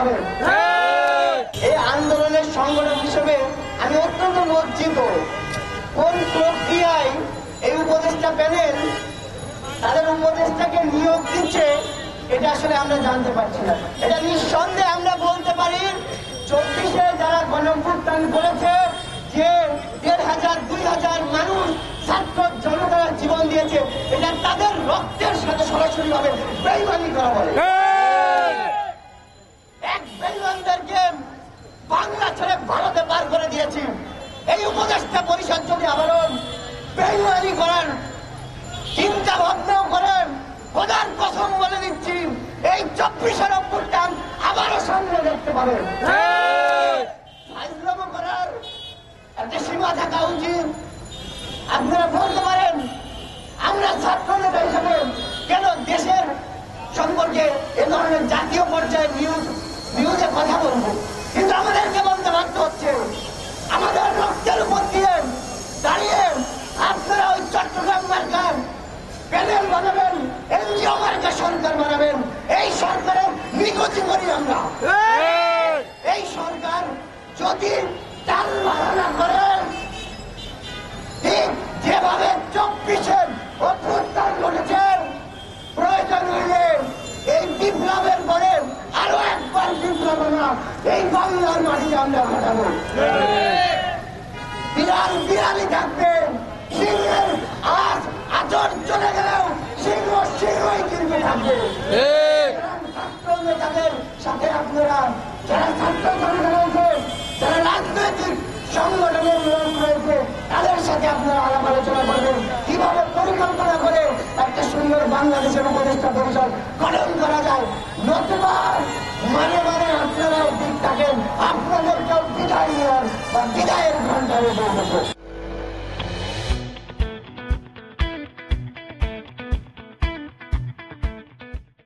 পারেন। এই আন্দোলনের সংগঠক হিসেবে আমি অত্যন্ত লজ্জিত। কোন প্রক্রিয়ায় এই উপদেষ্টা প্যানেল তাদের উপদেষ্টাকে নিয়োগ দিচ্ছে এটা আসলে আমরা জানতে পারছি না। এটা নিঃসন্দেহে আমরা বলতে পারি 24-এ যারা গণঅভ্যুত্থান করেছে, যে 1,500 2,000 মানুষ ছাত্র জনতার জীবন দিয়েছে, এটা তাদের রক্তের সাথে সরাসরি ভাবে বেইমানি করা বলে। এক বেইমানদেরকে বাংলা ছেড়ে ভারতে পার করে দিয়েছি। এই উপদেষ্টা পরিষদ যদি আবারও বেইমানি করেন, চিন্তা ভাবনাও করেন, খোদার কসম বলে দিচ্ছি এই 24-এর অভ্যুত্থান আবারও সামনে দেখতে পাবেন। ফাইজলামো করার একটা সীমা থাকা উচিত। আপনারা বলতে পারেন আমরা ছাত্র নেতা হিসেবে কেন দেশের সম্পর্কে এ ধরনের জাতীয় পর্যায়ে নিউজে কথা বলবো, কিন্তু আমাদেরকে বলতে বাধ্য হচ্ছে। আমাদের রক্তের উপর দিয়ে দাঁড়িয়ে আপনারা ওই চট্টগ্রাম মার্কার প্যানেল বানাবেন, এনজিও মার্কা সরকার বানাবেন। এই সরকারের নিকুচি করি আমরা। এই সরকার যদি টাল বাহানা করে, ঠিক যেভাবে 24-এর অভ্যুত্থান ঘটেছে, প্রয়োজন হইলে এই বিপ্লবের পরে আরো একবার বিপ্লব না এই বাংলার মাটিতে আমরা ঘটাবো। বিড়ালি থাকবে, সিংহের আচর চলে গেলেও সিংহই কিন্তু থাকবে। ছাত্র নেতাদের সাথে আপনারা যারা ছাত্র জনতা রয়েছে, যারা রাজনৈতিক সংগঠনের নিয়ম রয়েছে, তাদের সাথে আপনারা আলাপ আলোচনা করবেন কিভাবে পরিকল্পনা করে একটা সুন্দর বাংলাদেশের উপদেষ্টা পরিষদ গঠন করা যায়। নতুবা মানে আপনারাও ঠিক থাকেন, আপনাদেরকেও বিদায় নেওয়ার বা বিদায়ের ঘন্টা